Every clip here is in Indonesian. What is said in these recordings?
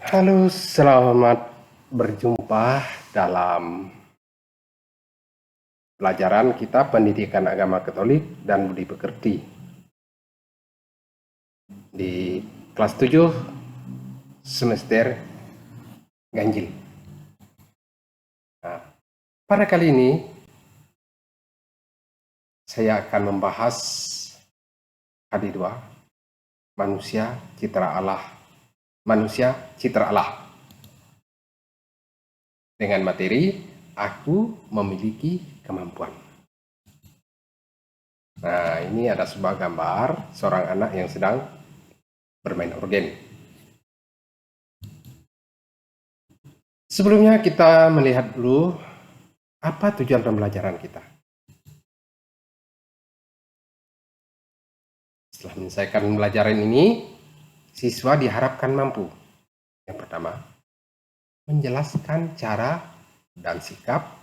Halo, selamat berjumpa dalam pelajaran kita Pendidikan Agama Katolik dan Budi Pekerti di kelas 7 semester ganjil. Nah, pada kali ini saya akan membahas HD2 Manusia Citra Allah dengan materi Aku Memiliki Kemampuan. Nah, ini ada sebuah gambar seorang anak yang sedang bermain organ. Sebelumnya kita melihat dulu apa tujuan pembelajaran kita. Setelah menyelesaikan pembelajaran ini, siswa diharapkan mampu. Yang pertama, menjelaskan cara dan sikap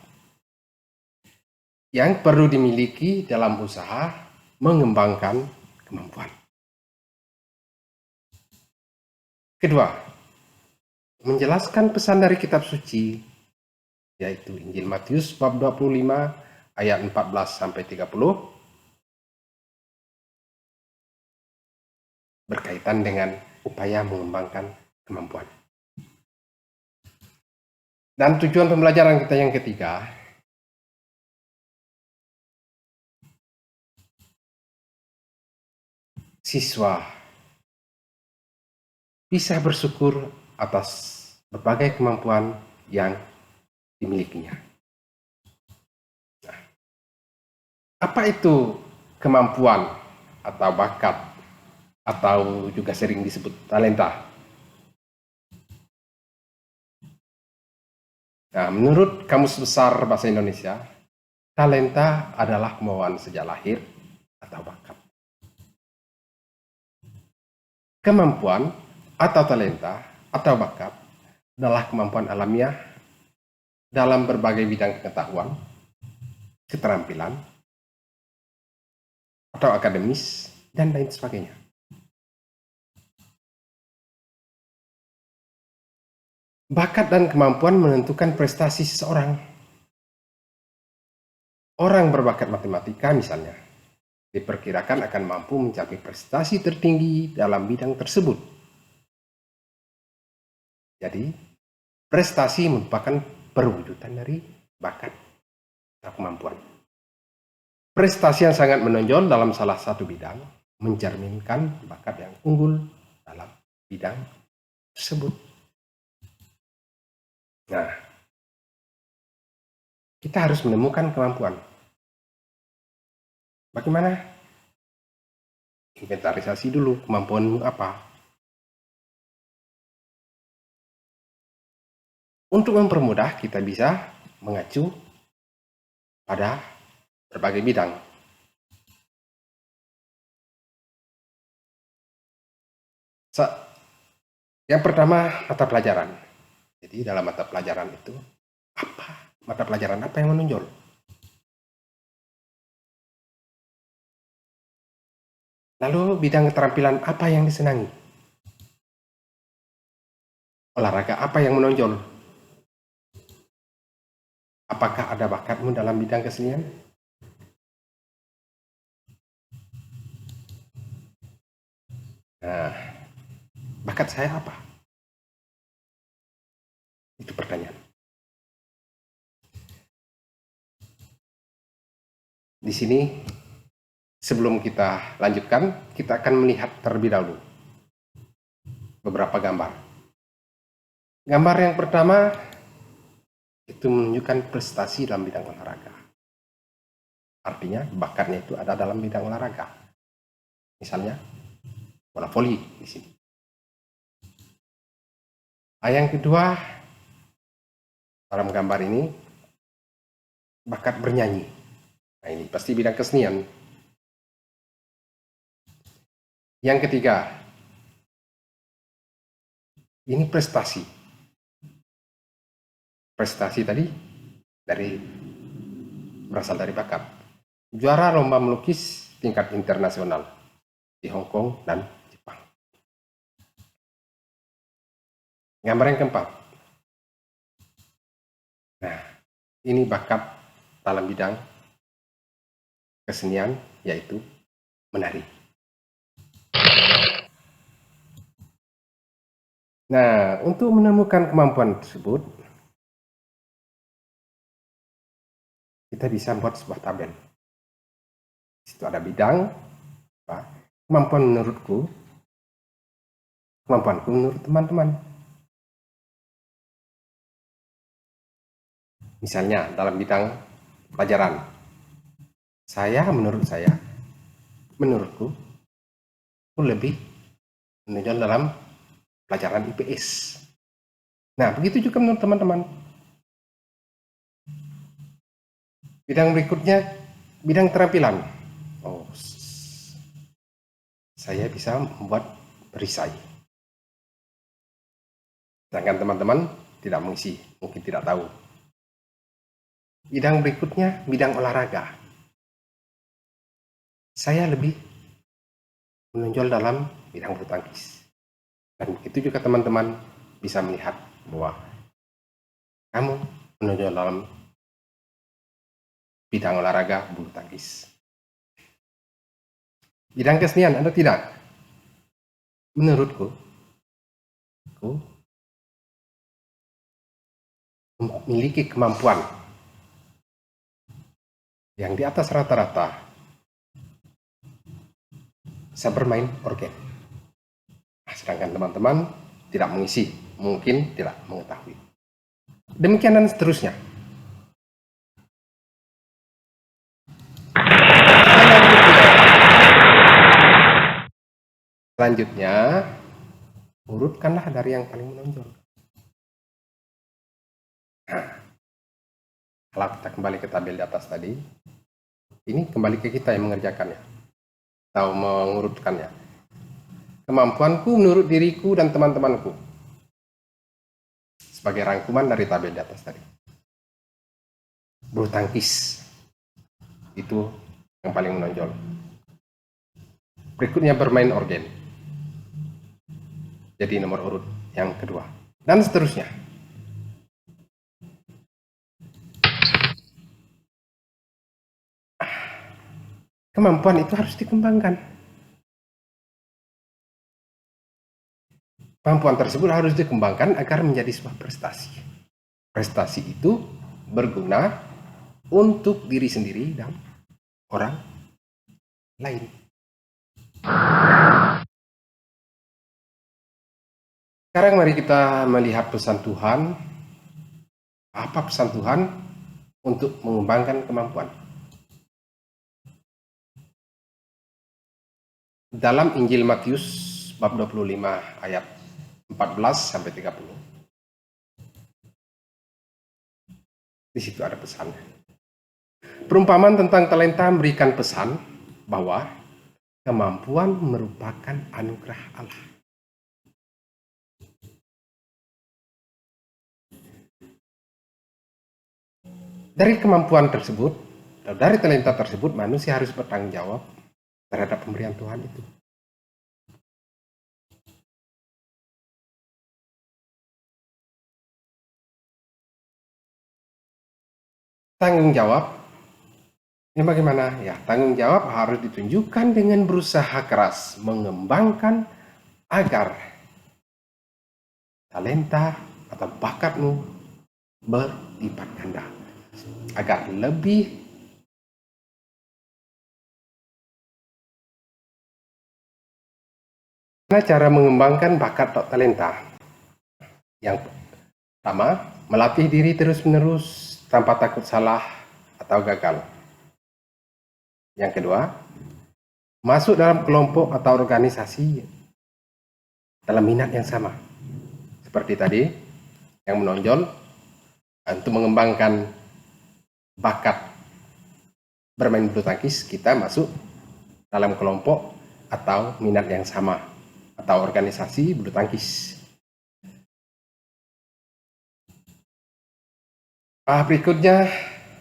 yang perlu dimiliki dalam usaha mengembangkan kemampuan. Kedua, menjelaskan pesan dari kitab suci, yaitu Injil Matius bab 25 ayat 14 sampai 30, berkaitan dengan upaya mengembangkan kemampuan. Dan tujuan pembelajaran kita yang ketiga, siswa bisa bersyukur atas berbagai kemampuan yang dimilikinya. Nah, apa itu kemampuan atau bakat atau juga sering disebut talenta? Nah, menurut Kamus Besar Bahasa Indonesia, talenta adalah kemauan sejak lahir atau bakat. Kemampuan atau talenta atau bakat adalah kemampuan alamiah dalam berbagai bidang pengetahuan, keterampilan, atau akademis, dan lain sebagainya. Bakat dan kemampuan menentukan prestasi seseorang. Orang berbakat matematika misalnya, diperkirakan akan mampu mencapai prestasi tertinggi dalam bidang tersebut. Jadi, prestasi merupakan perwujudan dari bakat atau kemampuan. Prestasi yang sangat menonjol dalam salah satu bidang mencerminkan bakat yang unggul dalam bidang tersebut. Nah, kita harus menemukan kemampuan. Bagaimana? Inventarisasi dulu kemampuanmu apa. Untuk mempermudah, kita bisa mengacu pada berbagai bidang. Yang pertama, mata pelajaran. Jadi dalam mata pelajaran itu, mata pelajaran apa yang menonjol? Lalu bidang keterampilan apa yang disenangi? Olahraga apa yang menonjol? Apakah ada bakatmu dalam bidang kesenian? Nah, bakat saya apa? Itu pertanyaan. Di sini, sebelum kita lanjutkan, kita akan melihat terlebih dahulu beberapa gambar. Gambar yang pertama itu menunjukkan prestasi dalam bidang olahraga. Artinya bakatnya itu ada dalam bidang olahraga. Misalnya bola voli di sini. Yang kedua, dalam gambar ini bakat bernyanyi. Nah, ini pasti bidang kesenian. Yang ketiga, ini prestasi. Prestasi tadi berasal dari bakat. Juara lomba melukis tingkat internasional di Hong Kong dan Jepang. Gambar yang keempat. Nah, ini bakat dalam bidang kesenian, yaitu menari. Nah, untuk menemukan kemampuan tersebut, kita bisa membuat sebuah tabel. Di situ ada bidang, kemampuanku menurut teman-teman. Misalnya dalam bidang pelajaran, menurutku lebih menonjol dalam pelajaran IPS. Nah, begitu juga menurut teman-teman. Bidang berikutnya, bidang keterampilan. Oh, saya bisa membuat perisai. Sedangkan teman-teman tidak mengisi, mungkin tidak tahu. Bidang berikutnya, bidang olahraga. Saya lebih menonjol dalam bidang bulu tangkis. Dan begitu juga teman-teman bisa melihat bahwa kamu menonjol dalam bidang olahraga bulu tangkis. Bidang kesenian ada tidak? Menurutku, aku memiliki kemampuan yang di atas rata-rata. Saya bermain organ. Sedangkan teman-teman tidak mengisi, mungkin tidak mengetahui. Demikian dan seterusnya. Selanjutnya, urutkanlah dari yang paling menonjol. Nah, kalau kita kembali ke tabel di atas tadi, ini kembali ke kita yang mengerjakannya atau mengurutkannya. Kemampuanku menurut diriku dan teman-temanku sebagai rangkuman dari tabel di atas tadi. Bulu tangkis itu yang paling menonjol. Berikutnya bermain organ, jadi nomor urut yang kedua, dan seterusnya. Kemampuan itu harus dikembangkan. Kemampuan tersebut harus dikembangkan agar menjadi sebuah prestasi. Prestasi itu berguna untuk diri sendiri dan orang lain. Sekarang mari kita melihat pesan Tuhan. Apa pesan Tuhan untuk mengembangkan kemampuan? Dalam Injil Matius bab 25 ayat 14 sampai 30. Di situ ada pesan. Perumpamaan tentang talenta memberikan pesan bahwa kemampuan merupakan anugerah Allah. Dari kemampuan tersebut, dari talenta tersebut, manusia harus bertanggung jawab terhadap pemberian Tuhan itu. Tanggung jawab, ini bagaimana? Ya, tanggung jawab harus ditunjukkan dengan berusaha keras mengembangkan agar talenta atau bakatmu berlipat ganda, agar lebih cara mengembangkan bakat atau talenta. Yang pertama, melatih diri terus-menerus tanpa takut salah atau gagal. Yang kedua, masuk dalam kelompok atau organisasi dalam minat yang sama. Seperti tadi, yang menonjol untuk mengembangkan bakat bermain bulu tangkis, kita masuk dalam kelompok atau minat yang sama atau organisasi bulu tangkis. Berikutnya,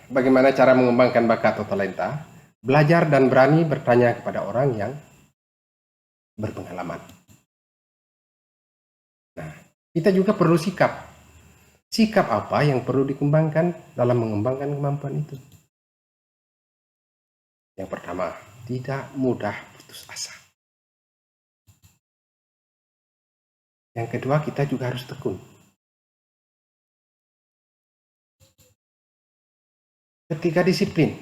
bagaimana cara mengembangkan bakat atau talenta? Belajar dan berani bertanya kepada orang yang berpengalaman. Nah, kita juga perlu sikap. Sikap apa yang perlu dikembangkan dalam mengembangkan kemampuan itu? Yang pertama, tidak mudah putus asa. Yang kedua, kita juga harus tekun. Ketiga, disiplin.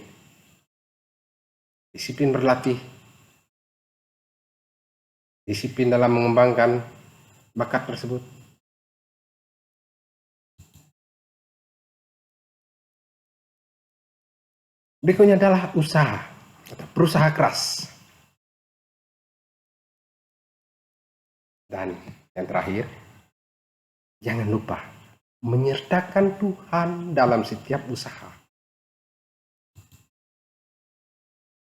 Disiplin berlatih. Disiplin dalam mengembangkan bakat tersebut. Berikutnya adalah usaha atau berusaha keras. Dan yang terakhir, jangan lupa menyertakan Tuhan dalam setiap usaha.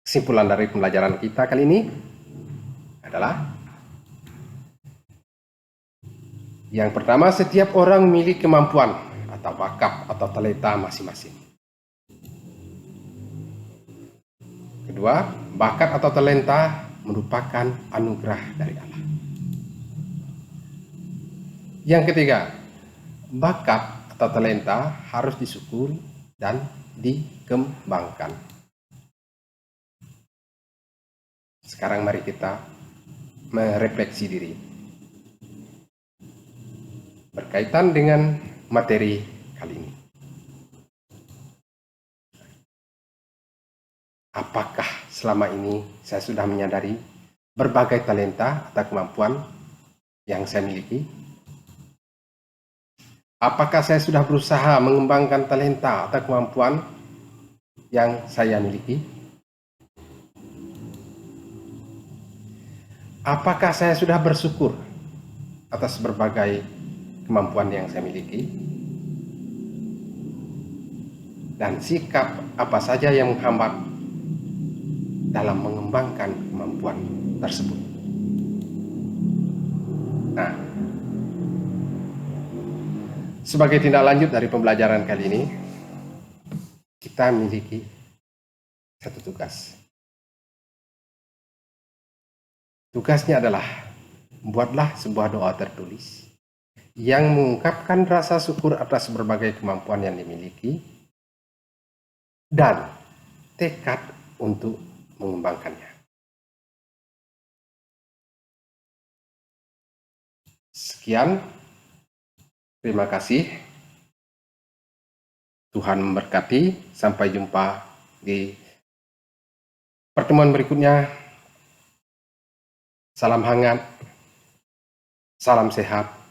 Kesimpulan dari pembelajaran kita kali ini adalah yang pertama, setiap orang memiliki kemampuan atau bakat atau talenta masing-masing. Kedua, bakat atau talenta merupakan anugerah dari Allah. Yang ketiga, bakat atau talenta harus disyukuri dan dikembangkan. Sekarang mari kita merefleksi diri berkaitan dengan materi kali ini. Apakah selama ini saya sudah menyadari berbagai talenta atau kemampuan yang saya miliki? Apakah saya sudah berusaha mengembangkan talenta atau kemampuan yang saya miliki? Apakah saya sudah bersyukur atas berbagai kemampuan yang saya miliki? Dan sikap apa saja yang menghambat dalam mengembangkan kemampuan tersebut? Nah, sebagai tindak lanjut dari pembelajaran kali ini, kita memiliki satu tugas. Tugasnya adalah buatlah sebuah doa tertulis yang mengungkapkan rasa syukur atas berbagai kemampuan yang dimiliki dan tekad untuk mengembangkannya. Sekian, terima kasih. Tuhan memberkati. Sampai jumpa di pertemuan berikutnya. Salam hangat, salam sehat.